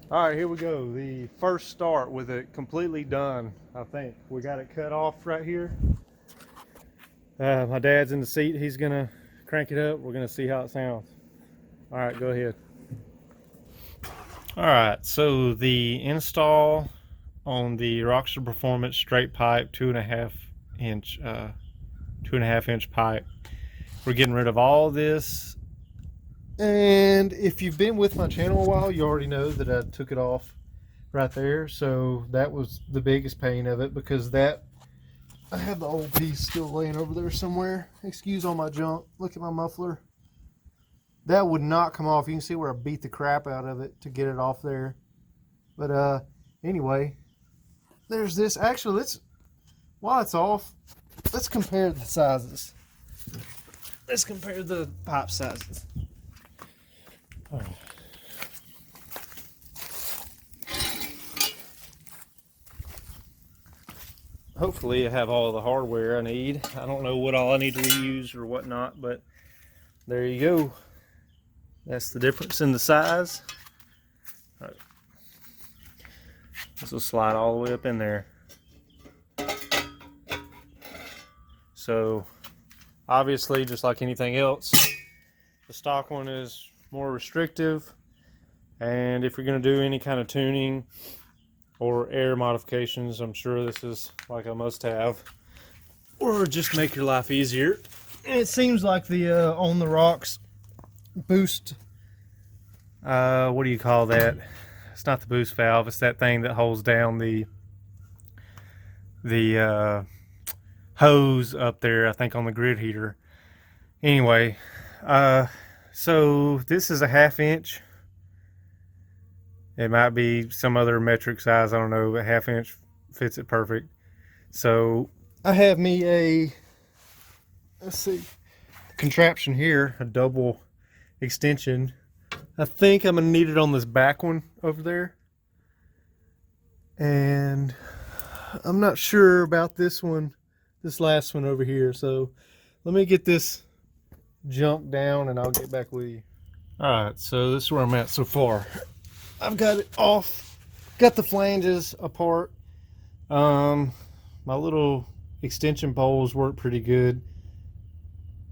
All right, here we go. The first start with it completely done. I think we got it cut off right here. My dad's in the seat. He's gonna crank it up. We're gonna see how it sounds. All right, go ahead. All right, so the install on the ROXOR Performance straight pipe, 2.5 inch, 2.5 inch pipe. We're getting rid of all this. And if you've been with my channel a while, you already know that I took it off right there. So that was the biggest pain of it, because that I have the old piece still laying over there somewhere. Excuse all my junk. Look at my muffler. That would not come off. You can see where I beat the crap out of it to get it off there. But anyway, there's this. Actually, while it's off, let's compare the sizes. Let's compare the pipe sizes. Oh. Hopefully I have all the hardware I need. I don't know what all I need to reuse or whatnot, but there you go. That's the difference in the size. All right. This will slide all the way up in there. So obviously, just like anything else, the stock one is more restrictive, and if you're going to do any kind of tuning or air modifications, I'm sure this is like a must-have, or just make your life easier. And it seems like the on the rocks boost, what do you call that? It's not the boost valve, it's that thing that holds down the hose up there, I think, on the grid heater. Anyway, so this is a 1/2 inch. It might be some other metric size, I don't know, but 1/2 inch fits it perfect. So I have me a, let's see, contraption here, a double extension. I think I'm gonna need it on this back one over there, and I'm not sure about this one, this last one over here. So let me get this junk down and I'll get back with you. All right, so this is where I'm at so far. I've got it off, got the flanges apart. My little extension poles work pretty good.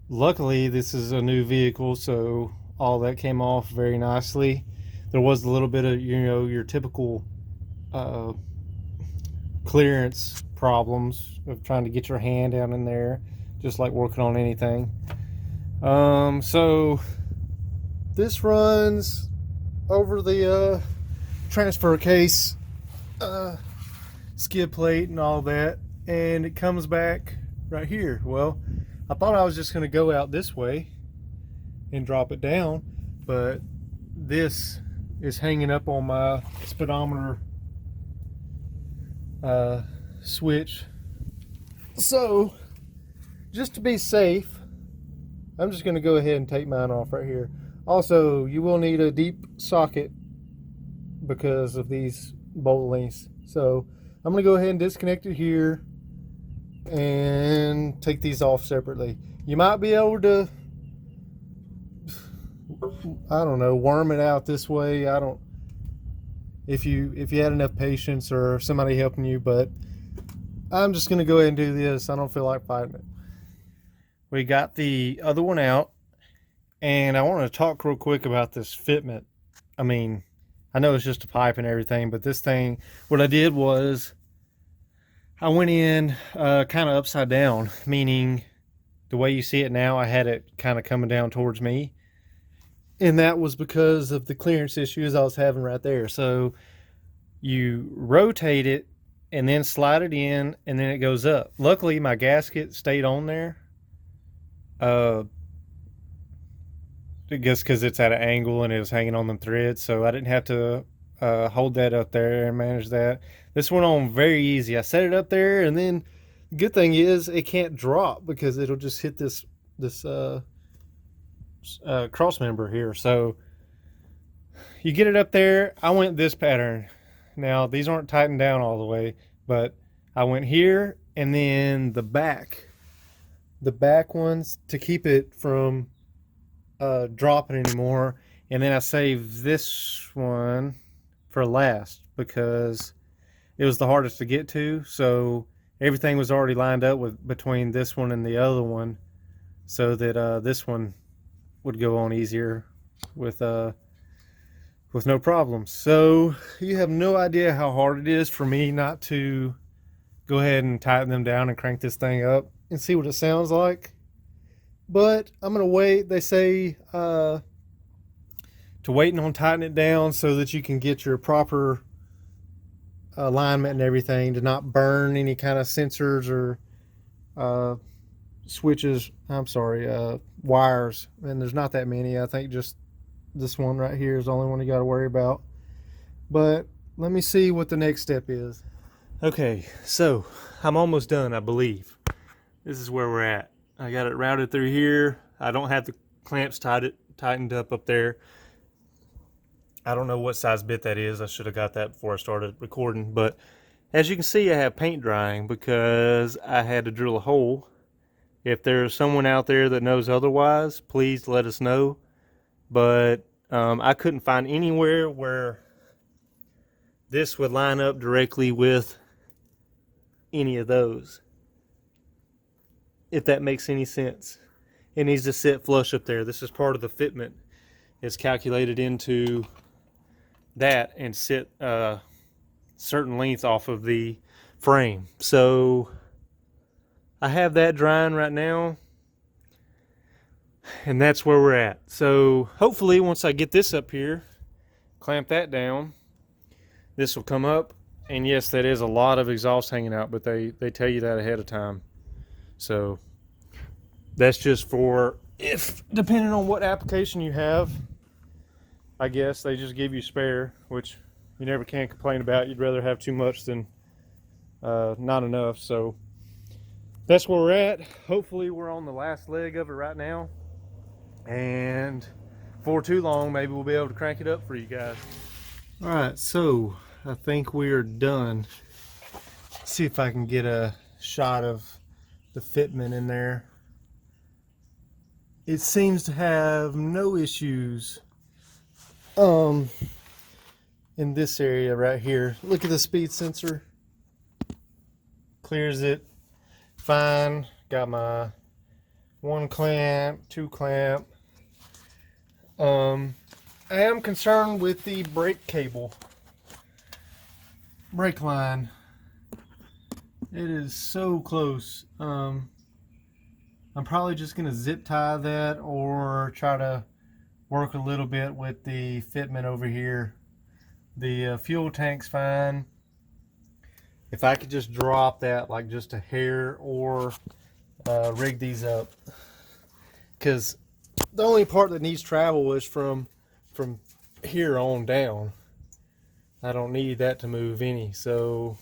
Luckily, this is a new vehicle, so all that came off very nicely. There was a little bit of, you know, your typical clearance problems of trying to get your hand down in there, just like working on anything. So this runs over the transfer case, skid plate and all that, and it comes back right here. Well, I thought I was just going to go out this way and drop it down, but this is hanging up on my speedometer switch. So just to be safe, I'm just going to go ahead and take mine off right here. Also, you will need a deep socket because of these bolt lengths. So I'm going to go ahead and disconnect it here and take these off separately. You might be able to, I don't know, worm it out this way. I don't, if you had enough patience or somebody helping you, but I'm just going to go ahead and do this. I don't feel like fighting it. We got the other one out, and I want to talk real quick about this fitment. I mean, I know it's just a pipe and everything, but this thing, what I did was I went in kind of upside down, meaning the way you see it now, I had it kind of coming down towards me. And that was because of the clearance issues I was having right there. So you rotate it and then slide it in, and then it goes up. Luckily, my gasket stayed on there. I guess because it's at an angle and it was hanging on them threads, so I didn't have to hold that up there and manage that. This went on very easy. I set it up there, and then the good thing is it can't drop because it'll just hit this cross member here. So you get it up there. I went this pattern. Now these aren't tightened down all the way, but I went here, and then the back ones to keep it from dropping anymore. And then I saved this one for last because it was the hardest to get to. So everything was already lined up with between this one and the other one, so that this one would go on easier with no problems. So you have no idea how hard it is for me not to go ahead and tighten them down and crank this thing up and see what it sounds like. But I'm gonna wait. They say to wait on tightening it down so that you can get your proper alignment and everything, to not burn any kind of sensors or switches. I'm sorry, wires. And there's not that many. I think just this one right here is the only one you got to worry about. But let me see what the next step is. Okay, so I'm almost done, I believe. This is where we're at. I got it routed through here. I don't have the clamps tightened up there. I don't know what size bit that is. I should have got that before I started recording. But as you can see, I have paint drying because I had to drill a hole. If there's someone out there that knows otherwise, please let us know. But I couldn't find anywhere where this would line up directly with any of those, if that makes any sense. It needs to sit flush up there. This is part of the fitment. It's calculated into that and sit a certain length off of the frame. So I have that drying right now, and that's where we're at. So hopefully once I get this up here, clamp that down, this will come up. And yes, that is a lot of exhaust hanging out, but they tell you that ahead of time. So that's just for if, depending on what application you have, I guess they just give you spare, which you never can complain about. You'd rather have too much than not enough. So that's where we're at. Hopefully we're on the last leg of it right now, and before too long maybe we'll be able to crank it up for you guys. All right, so I think we are done. Let's see if I can get a shot of the fitment in there. It seems to have no issues in this area right here. Look at the speed sensor, clears it fine. Got my 1 clamp, 2 clamp. I am concerned with the brake cable, brake line. It is so close. I'm probably just gonna zip tie that, or try to work a little bit with the fitment over here. The fuel tank's fine. If I could just drop that like just a hair, or rig these up, because the only part that needs travel is from here on down. I don't need that to move any, so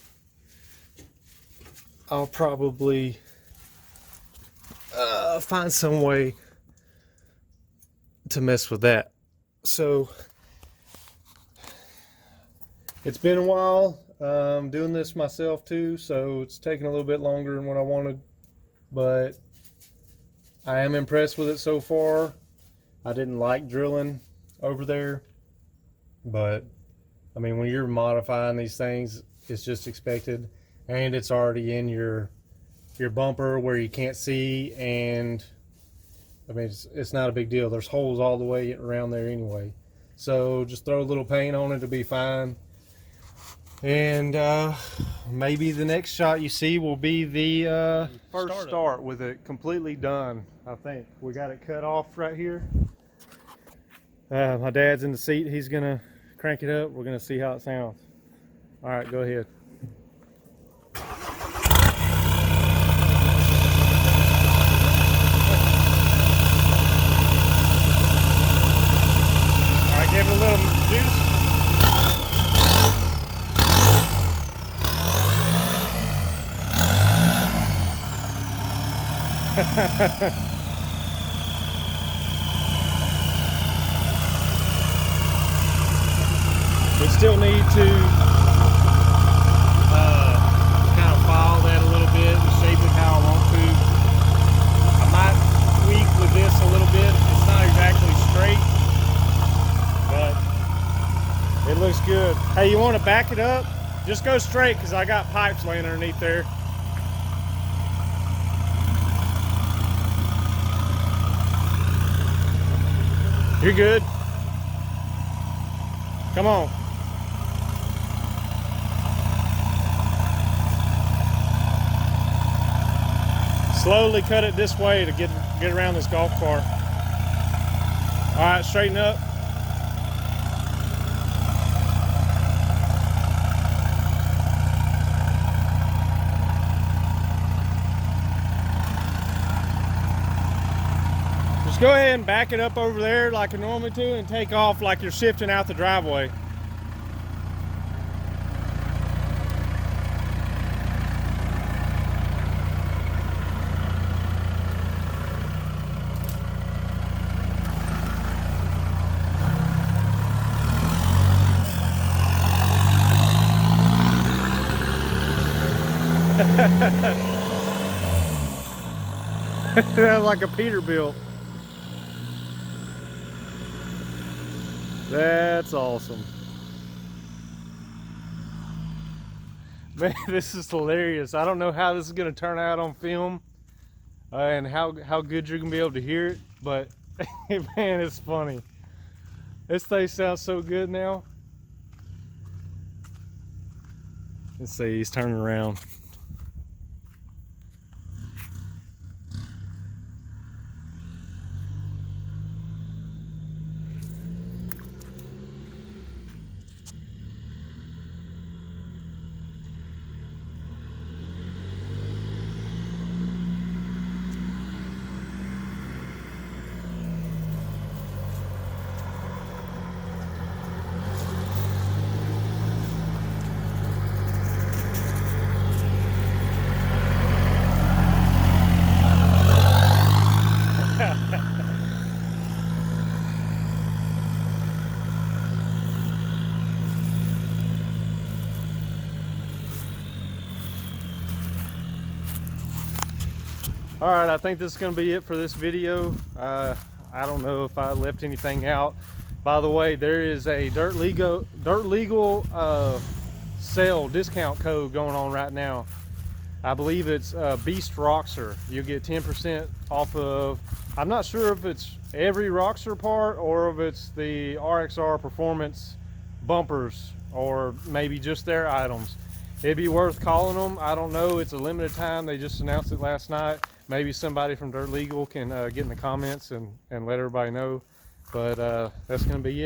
I'll probably find some way to mess with that. So it's been a while. Doing this myself too, so it's taking a little bit longer than what I wanted, but I am impressed with it so far. I didn't like drilling over there, but I mean, when you're modifying these things, it's just expected, and it's already in your bumper where you can't see, and I mean, it's not a big deal. There's holes all the way around there anyway, so just throw a little paint on it to be fine. And maybe the next shot you see will be the first start with it completely done. I think we got it cut off right here. My dad's in the seat. He's gonna crank it up. We're gonna see how it sounds. All right, go ahead. All right, give it a little juice. We still need to kind of file that a little bit and shape it how I want to. I might tweak with this a little bit. It's not exactly straight, but It looks good. Hey, you want to back it up? Just go straight because I got pipes laying underneath there. You're good. Come on. Slowly cut it this way to get around this golf cart. All right, straighten up. Just go ahead and back it up over there like you normally do and take off like you're shifting out the driveway. Like a Peterbilt. That's awesome. Man, this is hilarious. I don't know how this is going to turn out on film and how good you're going to be able to hear it, but man, it's funny. This thing sounds so good now. Let's see, he's turning around. All right, I think this is going to be it for this video. I don't know if I left anything out. By the way, there is a dirt legal sale discount code going on right now. I believe it's Beast ROXOR. You'll get 10% off of, I'm not sure if it's every ROXOR part or if it's the RXR performance bumpers or maybe just their items. It'd be worth calling them. I don't know, it's a limited time. They just announced it last night. Maybe somebody from Dirt Legal can get in the comments and let everybody know. But that's gonna be it.